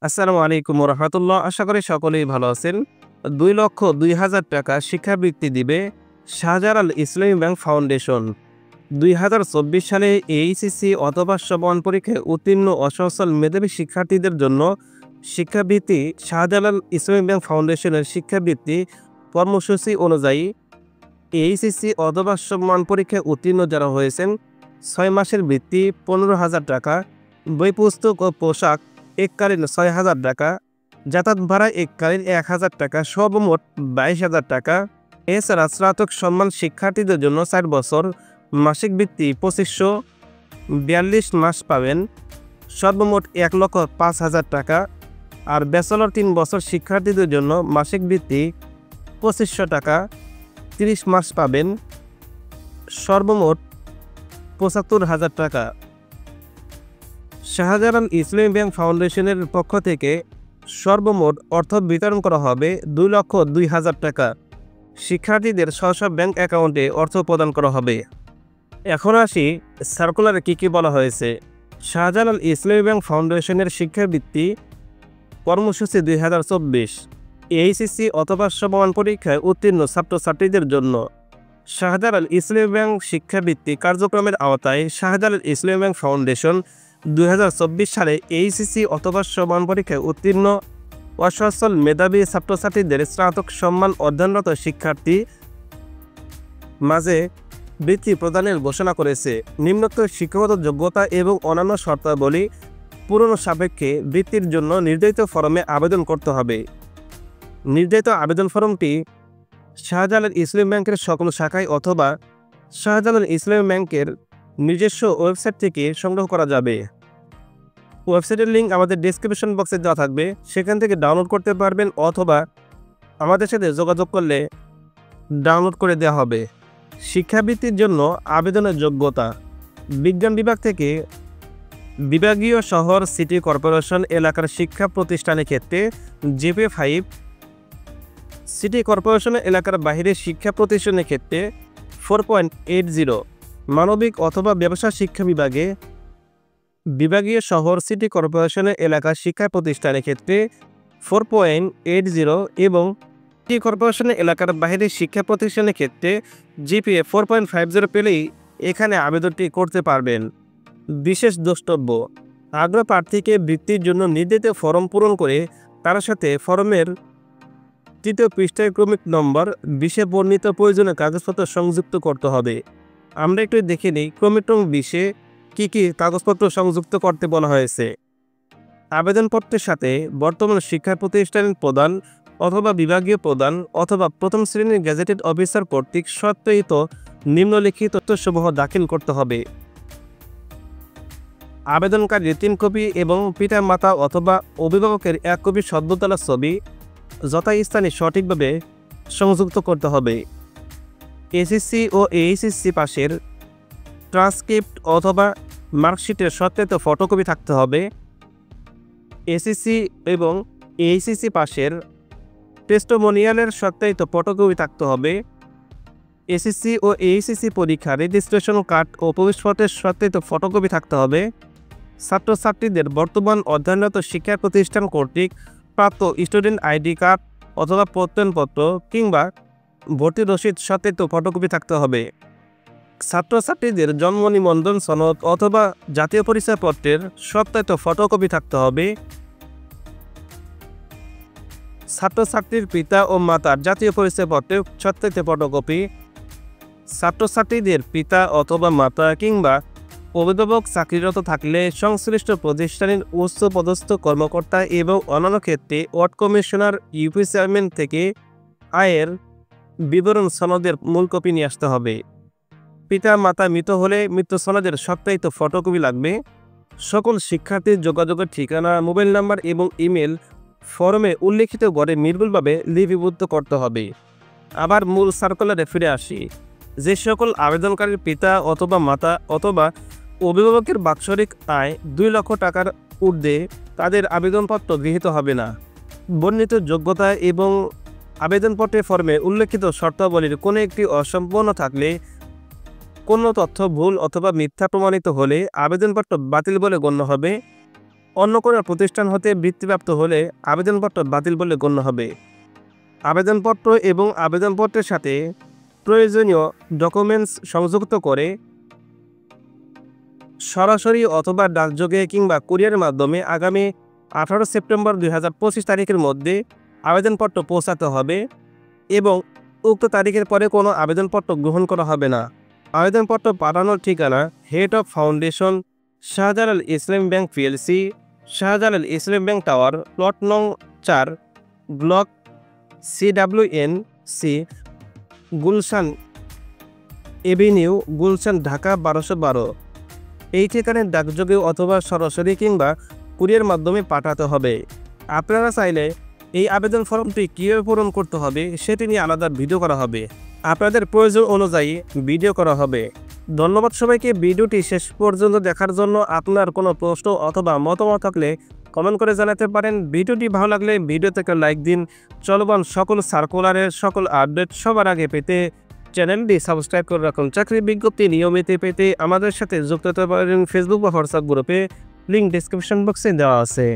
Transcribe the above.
আসসালামু আলাইকুম রহমতুল্লাহ। আশা করি সকলেই ভালো আছেন। ২,২০,০০০ টাকা শিক্ষাবৃত্তি দিবে শাহজালাল ইসলামী ব্যাংক ফাউন্ডেশন। ২০২৪ সালে এইচএসসি অথবা সমান পরীক্ষায় উত্তীর্ণ অসচ্ছল মেধাবী শিক্ষার্থীদের জন্য শিক্ষাবৃত্তি শাহজালাল ইসলামী ব্যাংক ফাউন্ডেশনের শিক্ষাবৃত্তি কর্মসূচি অনুযায়ী এইচএসসি অথবা সমান পরীক্ষায় উত্তীর্ণ যারা হয়েছেন ৬ মাসের বৃত্তি ১৫,০০০ টাকা, বই পুস্তক ও পোশাক এককালীন ৬,০০০ টাকা, যাতায়াত ভাড়া এককালীন ১,০০০ টাকা, সর্বমোট ২২,০০০ টাকা। এছাড়া স্নাতক সম্মান শিক্ষার্থীদের জন্য ৪ বছর মাসিক বৃত্তি ২৫৪২ মাস পাবেন, সর্বমোট ১,০৫,০০০ টাকা। আর ব্যাচেলর ৩ বছর শিক্ষার্থীদের জন্য মাসিক বৃত্তি ২৫০০ টাকা, ৩০ মাস পাবেন, সর্বমোট ৭৫,০০০ টাকা। শাহজালাল ইসলামী ব্যাংক ফাউন্ডেশনের পক্ষ থেকে সর্বমোট অর্থ বিতরণ করা হবে ২,০২,০০০ টাকা। শিক্ষার্থীদের স্ব ব্যাংক অ্যাকাউন্টে অর্থ প্রদান করা হবে। এখন আসি সার্কুলারে কী বলা হয়েছে। শাহজালাল ইসলামী ব্যাংক ফাউন্ডেশনের শিক্ষাবৃত্তি কর্মসূচি ২০২৪ এইচএসসি অথবা সমান পরীক্ষায় উত্তীর্ণ ছাত্রছাত্রীদের জন্য শাহজালাল ইসলামী ব্যাংক শিক্ষাবৃত্তি কার্যক্রমের আওতায় শাহজালাল ইসলামী ব্যাংক ফাউন্ডেশন ২০২৪ সালে এইচএসসি অথবা সমান পরীক্ষায় উত্তীর্ণ অসচ্ছল মেধাবী ছাত্রছাত্রীদের স্নাতক সম্মান অধ্যয়নরত শিক্ষার্থী মাঝে বৃত্তি প্রদানের ঘোষণা করেছে। নিম্নোক্ত শিক্ষাগত যোগ্যতা এবং অন্যান্য শর্তাবলী পূরণ সাপেক্ষে বৃত্তির জন্য নির্ধারিত ফরমে আবেদন করতে হবে। নির্ধারিত আবেদন ফরমটি শাহজালাল ইসলামী ব্যাংকের সকল শাখায় অথবা শাহজালাল ইসলামী ব্যাংকের নিজস্ব ওয়েবসাইট থেকে সংগ্রহ করা যাবে। ওয়েবসাইটের লিঙ্ক আমাদের ডেসক্রিপশন বক্সে দেওয়া থাকবে, সেখান থেকে ডাউনলোড করতে পারবেন অথবা আমাদের সাথে যোগাযোগ করলে ডাউনলোড করে দেওয়া হবে। শিক্ষাবৃত্তির জন্য আবেদনের যোগ্যতা বিজ্ঞান বিভাগ থেকে বিভাগীয় শহর সিটি কর্পোরেশন এলাকার শিক্ষা প্রতিষ্ঠানের ক্ষেত্রে জিপিএ 5, সিটি কর্পোরেশন এলাকার বাইরে শিক্ষা প্রতিষ্ঠানের ক্ষেত্রে 4.80, মানবিক অথবা ব্যবসা শিক্ষা বিভাগে বিভাগীয় শহর সিটি কর্পোরেশনের এলাকার শিক্ষা প্রতিষ্ঠানের ক্ষেত্রে 4.80 এবং সিটি কর্পোরেশনের এলাকার বাইরে শিক্ষা প্রতিষ্ঠানের ক্ষেত্রে জিপিএ 4.50 পেলেই এখানে আবেদনটি করতে পারবেন। বিশেষ দ্রষ্টব্য: আগ্রহ প্রার্থীকে বৃত্তির জন্য নির্ধারিত ফরম পূরণ করে তার সাথে ফরমের ৩য় পৃষ্ঠায় ক্রমিক নম্বর 20-এ বর্ণিত প্রয়োজনীয় কাগজপত্র সংযুক্ত করতে হবে। আমরা একটু দেখে নিই ক্রমিক নং 20-এ কী কাগজপত্র সংযুক্ত করতে বলা হয়েছে। আবেদনপত্রের সাথে বর্তমান শিক্ষা প্রতিষ্ঠানের প্রধান অথবা বিভাগীয় প্রধান অথবা প্রথম শ্রেণীর গেজেটেড অফিসার কর্তৃক সত্যায়িত নিম্নলিখিত তথ্যসমূহ দাখিল করতে হবে। আবেদনকারীর 3 কপি এবং পিতা মাতা অথবা অভিভাবকের 1 কপি সদ্য তোলা ছবি যথাস্থানে সঠিকভাবে সংযুক্ত করতে হবে। এসএসসি ও এইচএসসি পাশের ট্রান্সক্রিপ্ট অথবা মার্কশিটের সত্যায়িত ফটোকপি থাকতে হবে। এসএসসি এবং এইচএসসি পাশের টেস্টিমোনিয়ালের সত্যায়িত ফটোকপি থাকতে হবে। এসএসসি ও এইচএসসি পরীক্ষা রেজিস্ট্রেশন কার্ড ও প্রবেশপত্রের সত্যায়িত ফটোকপি থাকতে হবে। ছাত্রছাত্রীদের বর্তমান অধ্যয়নরত শিক্ষা প্রতিষ্ঠান কর্তৃক প্রাপ্ত স্টুডেন্ট আইডি কার্ড অথবা প্রত্যয়নপত্র কিংবা ভর্তি রসিদ সত্যায়িত ফটোকপি থাকতে হবে। ছাত্রছাত্রীদের জন্ম নিবন্ধন সনদ অথবা জাতীয় পরিচয়পত্রের সত্যায়িত ফটোকপি থাকতে হবে। ছাত্রছাত্রীর পিতা ও মাতার জাতীয় পরিচয়পত্রের সত্যায়িত ফটোকপি। ছাত্রছাত্রীদের পিতা অথবা মাতা কিংবা অভিভাবক চাকরিরত থাকলে সংশ্লিষ্ট প্রতিষ্ঠানের উচ্চপদস্থ কর্মকর্তা এবং অন্যান্য ক্ষেত্রে ওয়ার্ড কমিশনার ইউপি চেয়ারম্যান থেকে আয়ের বিবরণ সনদের মূল কপি নিয়ে আসতে হবে। পিতা মাতা মৃত হলে মৃত্যু সনদের সত্যায়িত ফটোকপি লাগবে। সকল শিক্ষার্থীর যোগাযোগের ঠিকানা, মোবাইল নাম্বার এবং ইমেল ফরমে উল্লেখিত ঘরে নির্ভুলভাবে লিপিবদ্ধ করতে হবে। আবার মূল সার্কুলারে ফিরে আসি। যে সকল আবেদনকারীর পিতা অথবা মাতা অথবা অভিভাবকের বাৎসরিক আয় 2 লক্ষ টাকার ঊর্ধ্বে তাদের আবেদনপত্র গৃহীত হবে না। বর্ণিত যোগ্যতা এবং আবেদনপত্রের ফর্মে উল্লেখিত শর্তাবলীর কোনো একটি অসম্পূর্ণ থাকলে, কোনো তথ্য ভুল অথবা মিথ্যা প্রমাণিত হলে আবেদনপত্র বাতিল বলে গণ্য হবে। অন্য কোনো প্রতিষ্ঠান হতে বৃত্তিপ্রাপ্ত হলে আবেদনপত্র বাতিল বলে গণ্য হবে। আবেদনপত্র এবং আবেদনপত্রের সাথে প্রয়োজনীয় ডকুমেন্টস সংযুক্ত করে সরাসরি অথবা ডাকযোগে কিংবা কুরিয়ারের মাধ্যমে আগামী 18 সেপ্টেম্বর 2025 তারিখের মধ্যে আবেদনপত্র পৌঁছাতে হবে এবং উক্ত তারিখের পরে কোনো আবেদনপত্র গ্রহণ করা হবে না। আবেদনপত্র পাঠানোর ঠিকানা head of foundation, Shahjalal Islami bank PLC, Shahjalal Islami bank tower, plot নং 4, block CWNC, Gulshan Avenue, Gulshan, Dhaka 1212। এই ঠিকানায় ডাকযোগে অথবা সরাসরি কিংবা কুরিয়ার মাধ্যমে পাঠাতে হবে। আপনারা চাইলে এই আবেদন ফর্মটি কীভাবে পূরণ করতে হবে সেটি নিয়ে আলাদা ভিডিও করা হবে। আপনাদের প্রয়োজন অনুযায়ী ভিডিও করা হবে। ধন্যবাদ সবাইকে ভিডিওটি শেষ পর্যন্ত দেখার জন্য। আপনার কোনো প্রশ্ন অথবা মতামত থাকলে কমেন্ট করে জানাতে পারেন। ভিডিওটি ভালো লাগলে ভিডিওতে একটা লাইক দিন। চলমান সকল সার্কুলারের সকল আপডেট সবার আগে পেতে চ্যানেলটি সাবস্ক্রাইব করে রাখুন। চাকরির বিজ্ঞপ্তি নিয়মিত পেতে আমাদের সাথে যুক্ত হতে পারেন ফেসবুক বা হোয়াটসঅ্যাপ গ্রুপে, লিঙ্ক ডিসক্রিপশন বক্সে দেওয়া আছে।